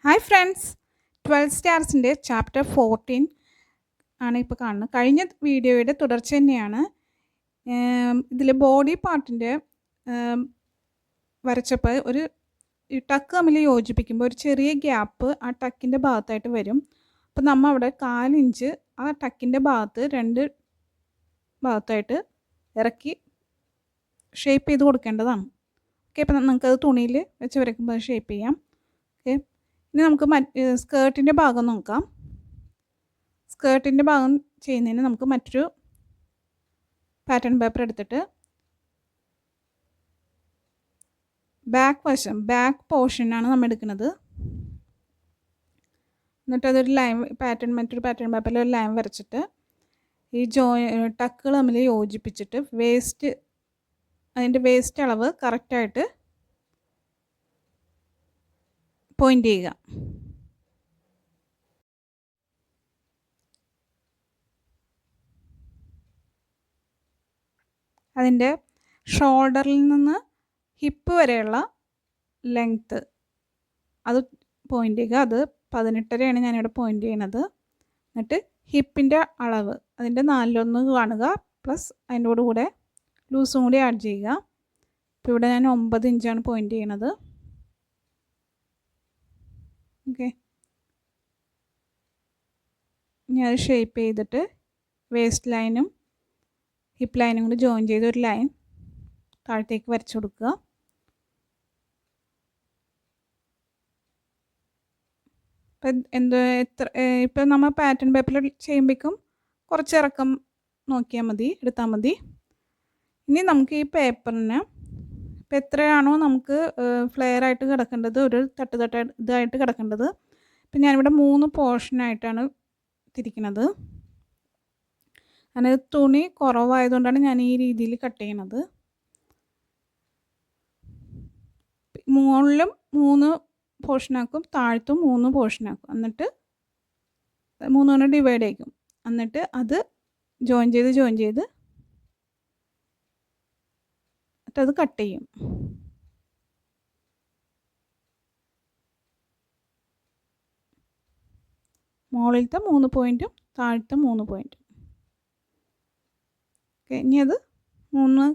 Hi friends, 12 സ്റ്റാർസിൻ്റെ chapter 14 ആണ് ഇപ്പോൾ കാണുന്നത്. കഴിഞ്ഞ വീഡിയോയുടെ തുടർച്ച തന്നെയാണ്. ഇതിൽ ബോഡി പാർട്ടിൻ്റെ വരച്ചപ്പോൾ ഒരു ടക്ക് തമ്മിൽ യോജിപ്പിക്കുമ്പോൾ ഒരു ചെറിയ ഗ്യാപ്പ് ആ ടക്കിൻ്റെ ഭാഗത്തായിട്ട് വരും. അപ്പോൾ നമ്മൾ അവിടെ 4 ഇഞ്ച് ആ ടക്കിൻ്റെ ഭാഗത്ത് 2 ഭാഗത്തായിട്ട് ഇറക്കി ഷേപ്പ് ചെയ്ത് കൊടുക്കേണ്ടതാണ്. ഓക്കെ, അപ്പോൾ നമുക്കത് തുണിയിൽ വെച്ച് വരയ്ക്കുമ്പോൾ ഷേപ്പ് ചെയ്യാം. ഓക്കെ, ഇനി നമുക്ക് സ്കേർട്ടിൻ്റെ ഭാഗം നോക്കാം. സ്കേർട്ടിൻ്റെ ഭാഗം ചെയ്യുന്നതിന് നമുക്ക് മറ്റൊരു പാറ്റേൺ പേപ്പർ എടുത്തിട്ട് ബാക്ക് പോർഷനാണ് നമ്മൾ എടുക്കുന്നത്. എന്നിട്ട് അതൊരു ലൈൻ മറ്റൊരു പാറ്റേൺ പേപ്പറിൽ ഒരു ലൈൻ വരച്ചിട്ട് ഈ ടക്കുകൾ തമ്മിൽ യോജിപ്പിച്ചിട്ട് അതിൻ്റെ വേസ്റ്റ് അളവ് കറക്റ്റായിട്ട് പോയിൻ്റ് ചെയ്യുക. അതിൻ്റെ ഷോൾഡറിൽ നിന്ന് ഹിപ്പ് വരെയുള്ള ലെങ്ത്ത് അത് പോയിൻ്റ് ചെയ്യുക. അത് 18.5 ഞാനിവിടെ പോയിൻ്റ് ചെയ്യണത്. എന്നിട്ട് ഹിപ്പിൻ്റെ അളവ് അതിൻ്റെ 4/1 കാണുക, പ്ലസ് അതിൻ്റെ കൂടെ ലൂസും കൂടി ആഡ് ചെയ്യുക. ഇപ്പോൾ ഇവിടെ ഞാൻ 9 ഇഞ്ചാണ് പോയിൻ്റ് ചെയ്യണത്. ഓക്കെ, ഇനി അത് ഷേപ്പ് ചെയ്തിട്ട് വേസ്റ്റ് ലൈനും ഹിപ്പ് ലൈനും കൂടി ജോയിൻ ചെയ്ത് ഒരു ലൈൻ താഴത്തേക്ക് വരച്ചു കൊടുക്കുക. ഇപ്പം നമ്മൾ പാറ്റേൺ പേപ്പറിൽ ചെയ്യുമ്പോഴേക്കും കുറച്ച് ഇറക്കം എടുത്താൽ മതി. ഇനി നമുക്ക് ഈ പേപ്പറിന് ഇപ്പം എത്രയാണോ നമുക്ക് ഫ്ലെയർ ആയിട്ട് കിടക്കേണ്ടത്, ഒരു തട്ട് ഇതായിട്ട് കിടക്കേണ്ടത്, ഇപ്പം ഞാനിവിടെ 3 പോർഷനായിട്ടാണ് തിരിക്കുന്നത്. അതിന് തുണി കുറവായതുകൊണ്ടാണ് ഞാൻ ഈ രീതിയിൽ കട്ട് ചെയ്യണത്. മുകളിലും 3 പോർഷനാക്കും, താഴത്തും 3 പോർഷനാക്കും. എന്നിട്ട് 3 ഡിവൈഡ് ആയിരിക്കും. എന്നിട്ട് അത് ജോയിൻ ചെയ്ത് അത് കട്ട് ചെയ്യും. മുകളിലത്തെ 3 പോയിൻറ്റും താഴത്തെ 3 പോയിൻറ്റും. ഓക്കെ, ഇനി അത് 3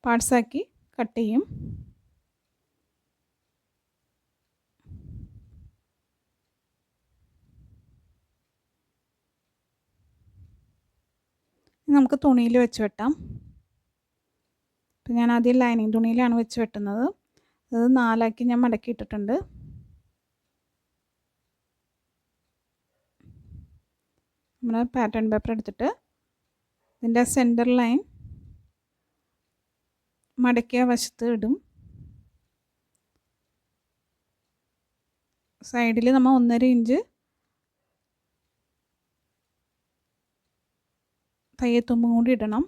പാർട്സാക്കി കട്ട് ചെയ്യും. നമുക്ക് തുണിയിൽ വെച്ച് വെട്ടാം. ഇപ്പം ഞാൻ ആദ്യം ലൈനിങ് തുണിയിലാണ് വെച്ച് വെട്ടുന്നത്. അത് 4 ഞാൻ മടക്കിയിട്ടിട്ടുണ്ട്. നമ്മൾ പാറ്റേൺ പേപ്പർ എടുത്തിട്ട് ഇതിൻ്റെ സെൻറ്റർ ലൈൻ മടക്കിയ വശത്ത് ഇടും. സൈഡിൽ നമ്മൾ 1.5 ഇഞ്ച് തയ്യത്തുമ്പും കൂടി ഇടണം.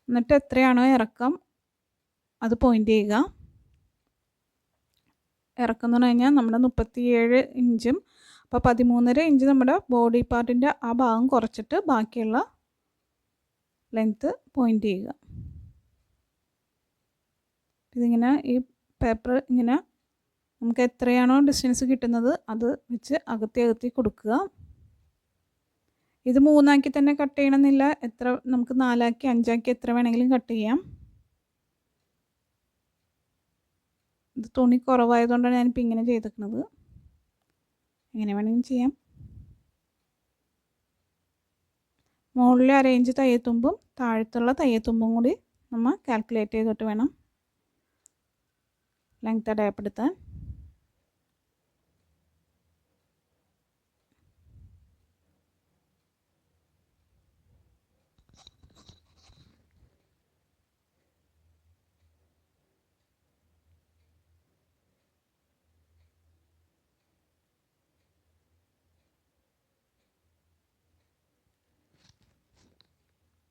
എന്നിട്ട് എത്രയാണോ ഇറക്കം അത് പോയിൻ്റ് ചെയ്യുക. ഇറക്കം എന്ന് പറഞ്ഞു കഴിഞ്ഞാൽ നമ്മുടെ 37 ഇഞ്ചും, അപ്പോൾ 13.5 ഇഞ്ച് നമ്മുടെ ബോഡി പാർട്ടിൻ്റെ ആ ഭാഗം കുറച്ചിട്ട് ബാക്കിയുള്ള ലെങ്ത്ത് പോയിൻ്റ് ചെയ്യുക. ഇതിങ്ങനെ ഈ പേപ്പർ ഇങ്ങനെ നമുക്ക് എത്രയാണോ ഡിസ്റ്റൻസ് കിട്ടുന്നത് അത് വെച്ച് അകത്തി കൊടുക്കുക. ഇത് 3 തന്നെ കട്ട് ചെയ്യണമെന്നില്ല, നമുക്ക് 4, 5 എത്ര വേണമെങ്കിലും കട്ട് ചെയ്യാം. ഇത് തുണി കുറവായതുകൊണ്ടാണ് ഞാനിപ്പോൾ ഇങ്ങനെ ചെയ്തിരിക്കുന്നത്. എങ്ങനെ വേണമെങ്കിലും ചെയ്യാം. മുകളിൽ 1/2 ഇഞ്ച് തയ്യത്തുമ്പും താഴത്തുള്ള തയ്യത്തുമ്പും കൂടി നമ്മൾ കാൽക്കുലേറ്റ് ചെയ്തിട്ട് വേണം ലെങ്ത് അടയാളപ്പെടുത്താൻ.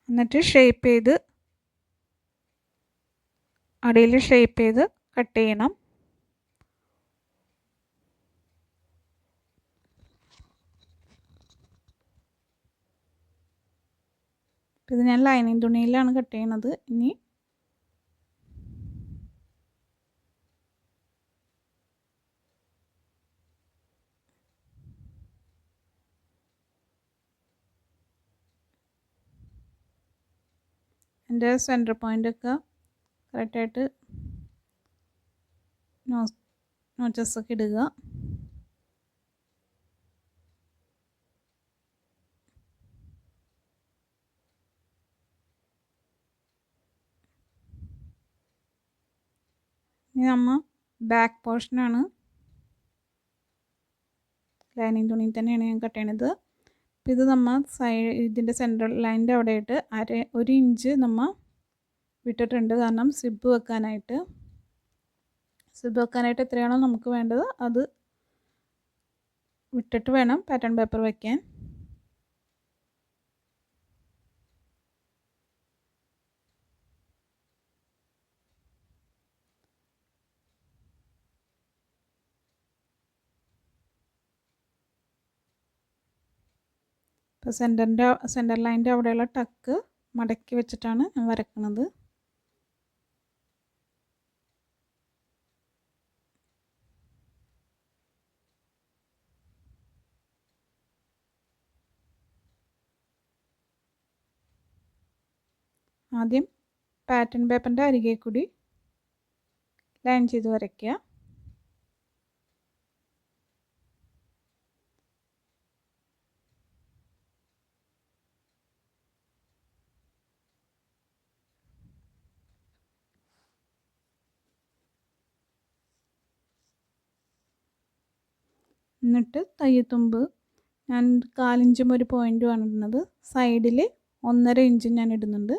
എന്നിട്ട് അടിയിൽ ഷേപ്പ് ചെയ്ത് കട്ട് ചെയ്യണം. ഇത് ഞാൻ ലൈനിങ് തുണിയിലാണ് കട്ട് ചെയ്യണത്. ഇനി എൻ്റെ സെൻറ്റർ പോയിൻ്റൊക്കെ കറക്റ്റായിട്ട് നോച്ചസൊക്കെ ഇടുക. ഇനി നമ്മൾ ബാക്ക് പോർഷനാണ് ലൈനിങ് തുണിയിൽ തന്നെയാണ് ഞാൻ കട്ട് ചെയ്യണത്. അപ്പോൾ ഇത് നമ്മൾ ഇതിൻ്റെ സെൻട്രൽ ലൈനിൻ്റെ അവിടെയായിട്ട് 1 ഇഞ്ച് നമ്മൾ വിട്ടിട്ടുണ്ട്. കാരണം സിബ് വെക്കാനായിട്ട് എത്രയാണോ നമുക്ക് വേണ്ടത് അത് വിട്ടിട്ട് വേണം പാറ്റേൺ പേപ്പർ വയ്ക്കാൻ. ഇപ്പോൾ സെൻറ്റർ ലൈനിൻ്റെ അവിടെയുള്ള ടക്ക് മടക്കി വെച്ചിട്ടാണ് ഞാൻ വരക്കുന്നത്. ആദ്യം പാറ്റേൺ പേപ്പറിൻ്റെ അരികെ കൂടി ലൈൻ ചെയ്ത് വരയ്ക്കുക. എന്നിട്ട് തയ്യത്തുമ്പ് ഞാൻ 1/4 ഇഞ്ചും ഒരു പോയിൻറ്റുമാണ് ഇടുന്നത്. സൈഡിൽ 1.5 ഇഞ്ചും ഞാൻ ഇടുന്നുണ്ട്.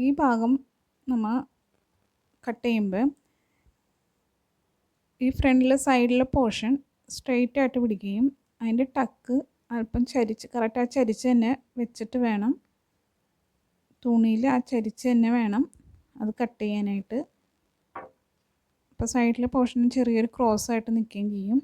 ഈ ഭാഗം നമ്മൾ കട്ട് ചെയ്യുമ്പോൾ ഈ ഫ്രണ്ടിലെ സൈഡിലെ പോർഷൻ സ്ട്രെയിറ്റ് ആയിട്ട് പിടിക്കുകയും അതിൻ്റെ ടക്ക് അല്പം ചരിച്ച് കറക്റ്റ് ആ ചരിച്ച് തന്നെ വെച്ചിട്ട് വേണം, തുണിയിൽ ആ ചരിച്ച് തന്നെ വേണം അത് കട്ട് ചെയ്യാനായിട്ട്. അപ്പോൾ സൈഡിലെ പോർഷൻ ചെറിയൊരു ക്രോസ് ആയിട്ട് നിൽക്കുകയും ചെയ്യും.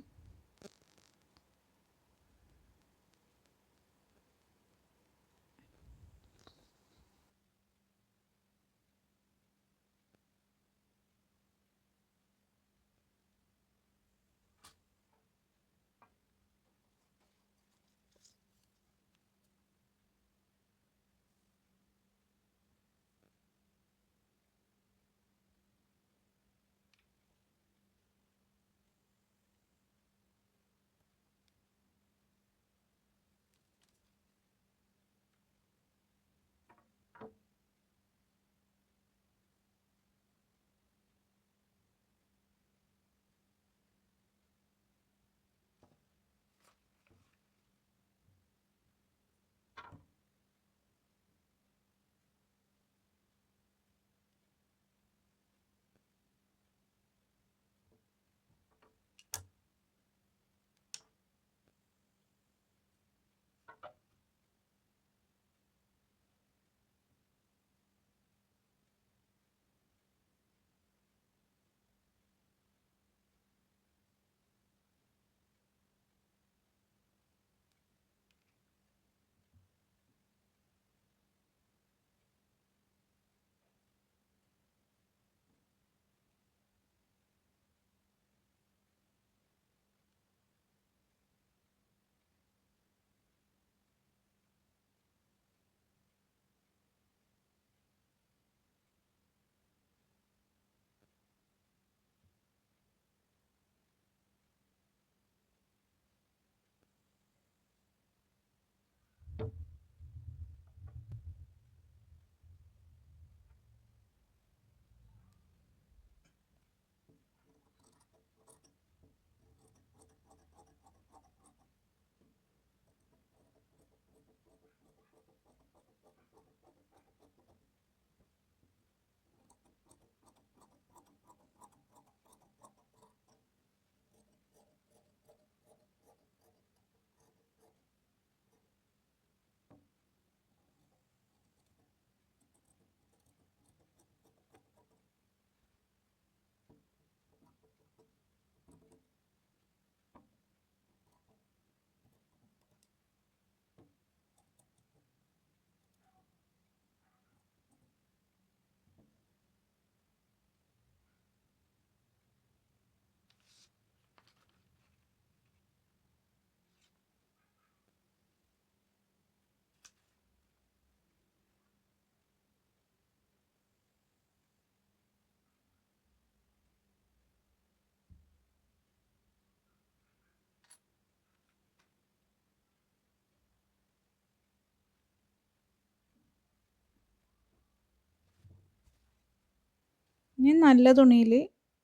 ഇനി നല്ല തുണിയിൽ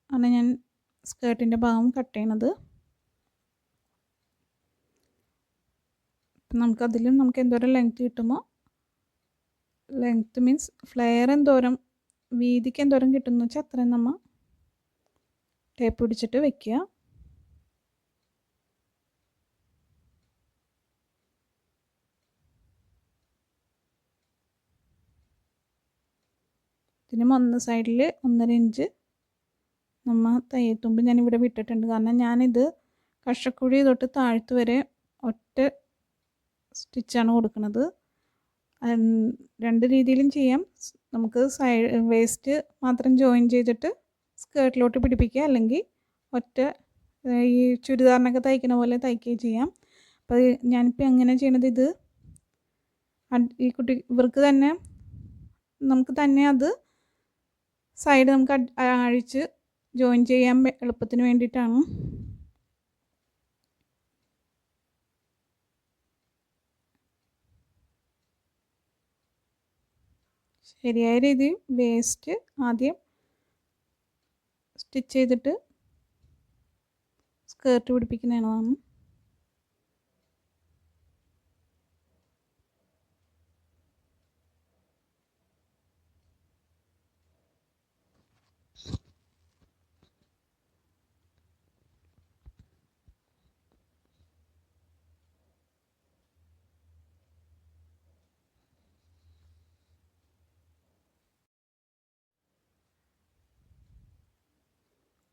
ആണ് ഞാൻ സ്കേർട്ടിൻ്റെ ഭാഗം കട്ട് ചെയ്യണത്. നമുക്ക് എന്തോരം ലെങ്ത്ത് കിട്ടുമോ, ലെങ്ത്ത് മീൻസ് ഫ്ലെയർ എന്തോരം വീതിക്ക് എന്തോരം കിട്ടുമെന്ന് വെച്ചാൽ അത്രയും നമ്മൾ ടേപ്പ് പിടിച്ചിട്ട് വെക്കുക. ഇതിനും ഒന്ന് സൈഡിൽ 1.5 ഇഞ്ച് നമ്മൾ തയ്യൽത്തുമ്പ് ഞാനിവിടെ വിട്ടിട്ടുണ്ട്. കാരണം ഞാനിത് കഷക്കുഴി തൊട്ട് താഴ്ത്ത് വരെ ഒറ്റ സ്റ്റിച്ചാണ് കൊടുക്കുന്നത്. രണ്ട് രീതിയിലും ചെയ്യാം. നമുക്ക് വേസ്റ്റ് മാത്രം ജോയിൻ ചെയ്തിട്ട് സ്കേർട്ടിലോട്ട് പിടിപ്പിക്കുക, അല്ലെങ്കിൽ ഒറ്റ ഈ ചുരിദാറിനൊക്കെ തയ്ക്കുന്ന പോലെ തയ്ക്കുകയും ചെയ്യാം. അപ്പോൾ ഞാനിപ്പോൾ എങ്ങനെ ചെയ്യണത്, ഇത് ഈ ഇവർക്ക് തന്നെ നമുക്ക് തന്നെ അത് സൈഡ് നമുക്ക് അഴിച്ച് ജോയിൻ ചെയ്യാൻ എളുപ്പത്തിന് വേണ്ടിയിട്ടാണ്. ശരിയായ രീതിയിൽ വേസ്റ്റ് ആദ്യം സ്റ്റിച്ച് ചെയ്തിട്ട് സ്കേർട്ട് പിടിപ്പിക്കുന്നതാണ്.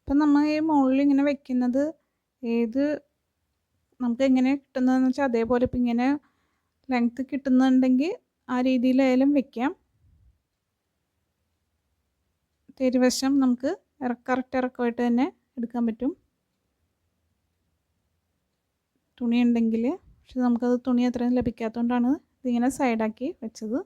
അപ്പം നമ്മൾ ഈ മുകളിൽ ഇങ്ങനെ വെക്കുന്നത് ഏത് നമുക്ക് എങ്ങനെ കിട്ടുന്നതെന്ന് വെച്ചാൽ അതേപോലെ ഇപ്പം ഇങ്ങനെ ലെങ്ത്ത് കിട്ടുന്നുണ്ടെങ്കിൽ ആ രീതിയിലായാലും വെക്കാം. തിരുവശം നമുക്ക് കറക്റ്റ് ഇറക്കമായിട്ട് തന്നെ എടുക്കാൻ പറ്റും തുണി ഉണ്ടെങ്കിൽ. പക്ഷെ നമുക്കത് തുണി അത്രയും ലഭിക്കാത്തതുകൊണ്ടാണ് ഇതിങ്ങനെ സൈഡാക്കി വെച്ചത്.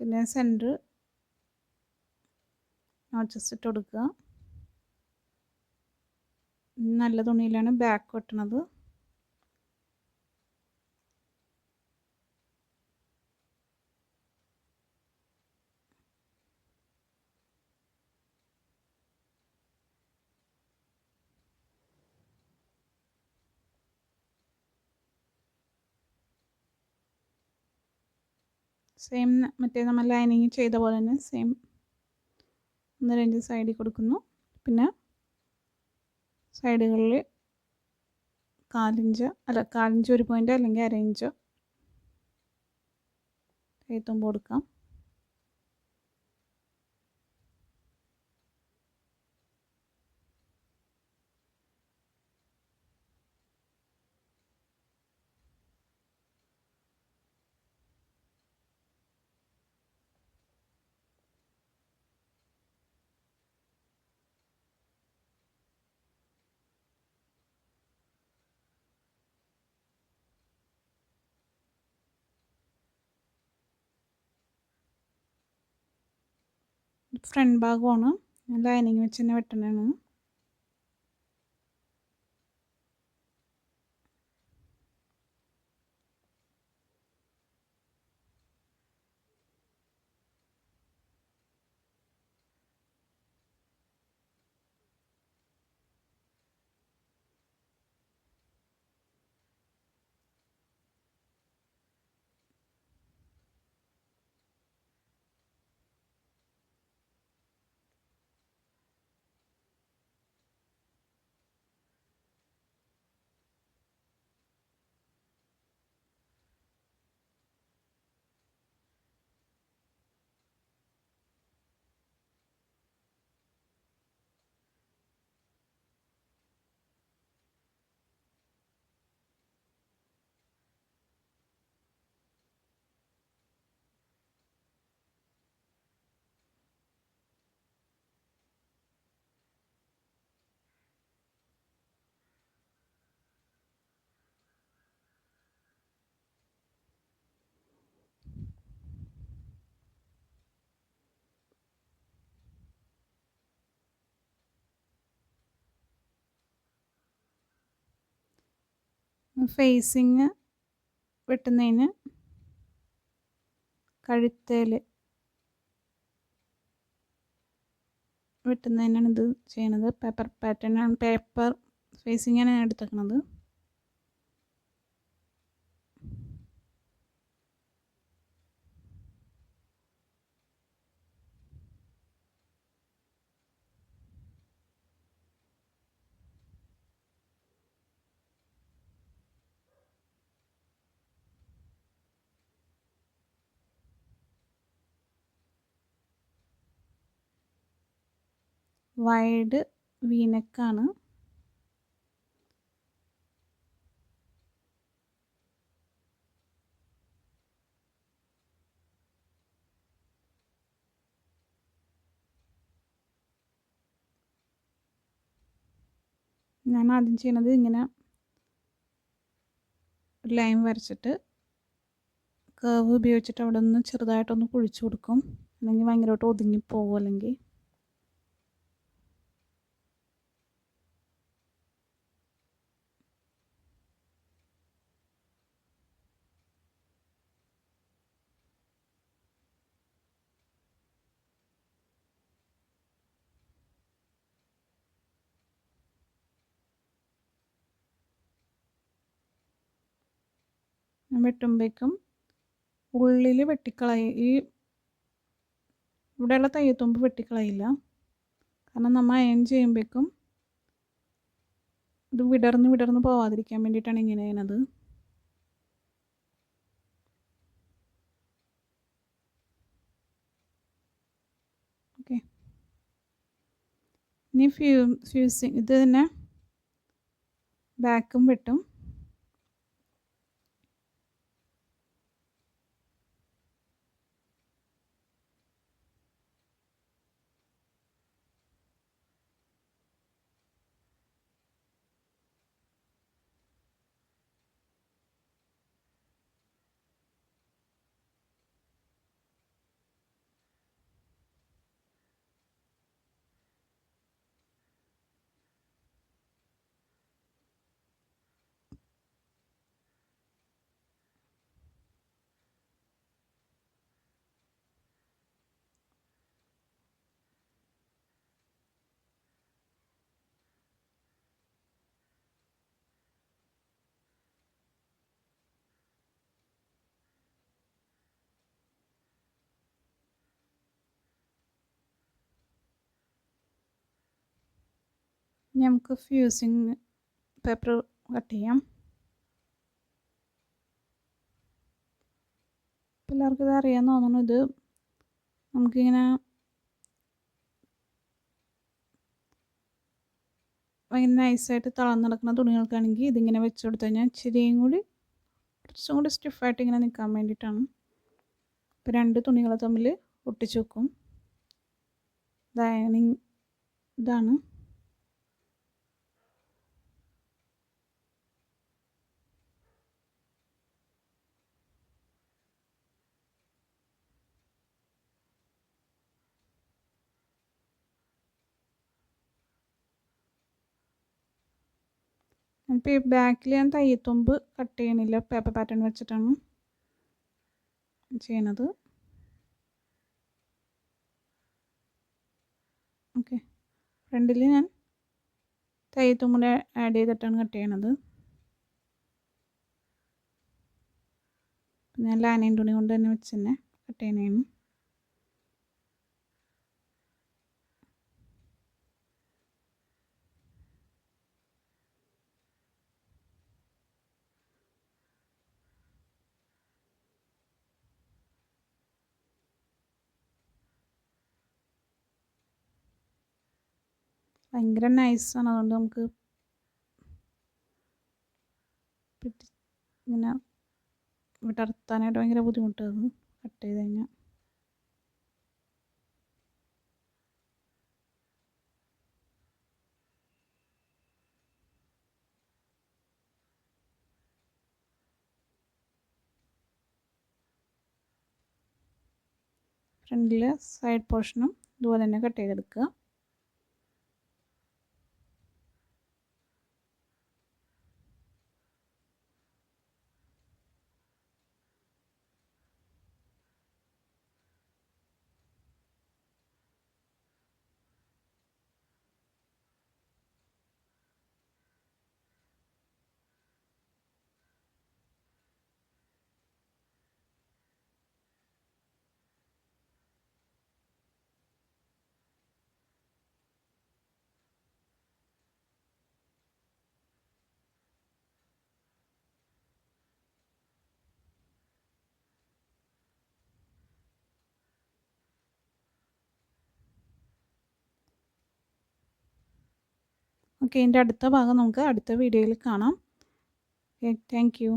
പിന്നെ സെൻറ്റർ നോച്ചസ് ഇട്ട് കൊടുക്കുക. നല്ല തുണിയിലാണ് ബാക്ക് വെട്ടണത്. സെയിം മറ്റേ നമ്മൾ ലൈനിങ് ചെയ്ത പോലെ തന്നെ സെയിം 1.5 ഇഞ്ച് സൈഡിൽ കൊടുക്കുന്നു. പിന്നെ സൈഡുകളിൽ 1/4 ഇഞ്ച് 1 പോയിൻ്റ് അല്ലെങ്കിൽ 1/2 ഇഞ്ച് കൈത്തുമ്പ് കൊടുക്കാം. ഫ്രണ്ട് ഭാഗമാണ് ലൈനിങ് വെച്ച് തന്നെ വെട്ടണതാണ്. ഫേസിങ് വെട്ടുന്നതിന് കഴുത്തേൽ വെട്ടുന്നതിനാണ് ഇത് ചെയ്യണത്. പേപ്പർ പാറ്റേൺ ആണ്, പേപ്പർ ഫേസിങ്ങാണ് ഞാൻ എടുത്തേക്കണത്. വൈഡ് വീനെക്കാണ്. ഞാൻ ആദ്യം ചെയ്യണത് ഇങ്ങനെ ഒരു ലൈൻ വരച്ചിട്ട് കർവ് ഉപയോഗിച്ചിട്ട് അവിടെ ഒന്ന് ചെറുതായിട്ടൊന്ന് കുഴിച്ചു കൊടുക്കും, അല്ലെങ്കിൽ ഭയങ്കരമായിട്ട് ഒതുങ്ങിപ്പോകും. അല്ലെങ്കിൽ വെട്ടുമ്പോഴേക്കും ഉള്ളിൽ ഈ ഇവിടെയുള്ള തയ്യത്തുമ്പ് വെട്ടിക്കളയില്ല. കാരണം നമ്മൾ അയൺ ചെയ്യുമ്പോഴേക്കും ഇത് വിടർന്ന് പോവാതിരിക്കാൻ വേണ്ടിയിട്ടാണ് ഇങ്ങനെ ചെയ്യുന്നത്. ഓക്കെ, ഇനി ഫ്യൂസിങ് ഇത് തന്നെ ബാക്കും വെട്ടും. നമുക്ക് ഫ്യൂസിങ് പേപ്പർ കട്ട് ചെയ്യാം. എല്ലാവർക്കും ഇത് അറിയാമെന്ന് തോന്നുന്നു. ഇത് നമുക്കിങ്ങനെ ഭയങ്കര നൈസായിട്ട് തളർന്ന് നടക്കുന്ന തുണികൾക്കാണെങ്കിൽ ഇതിങ്ങനെ വെച്ച് കൊടുത്തു കഴിഞ്ഞാൽ കുറച്ചും കൂടി സ്റ്റിഫായിട്ട് ഇങ്ങനെ നിൽക്കാൻ വേണ്ടിയിട്ടാണ്. ഇപ്പോൾ 2 തുണികൾ തമ്മിൽ ഒട്ടിച്ച് വെക്കും. ഇതാണ്. ഇപ്പോൾ ഈ ബാക്കിൽ ഞാൻ തയ്യത്തുമ്പ് കട്ട് ചെയ്യണില്ല, പേപ്പർ പാറ്റേൺ വെച്ചിട്ടാണ് ചെയ്യണത്. ഓക്കെ, ഫ്രണ്ടിൽ ഞാൻ തയ്യത്തുമ്പ് ആഡ് ചെയ്തിട്ടാണ് കട്ട് ചെയ്യണത്. ഞാൻ ലാനയും തുണി കൊണ്ട് തന്നെ വെച്ച് തന്നെ കട്ട് ചെയ്യണതാണ്. ഭയങ്കര നൈസാണ്, അതുകൊണ്ട് നമുക്ക് ഇങ്ങനെ വിടർത്താനായിട്ട് ഭയങ്കര ബുദ്ധിമുട്ടാണ് കട്ട് ചെയ്ത് കഴിഞ്ഞാൽ. ഫ്രണ്ടിൽ സൈഡ് പോർഷനും ഇതുപോലെ തന്നെ കട്ട് ചെയ്തെടുക്കുക. ഓക്കെ, ഇതിൻ്റെ അടുത്ത ഭാഗം നമുക്ക് അടുത്ത വീഡിയോയിൽ കാണാം. Okay, thank you.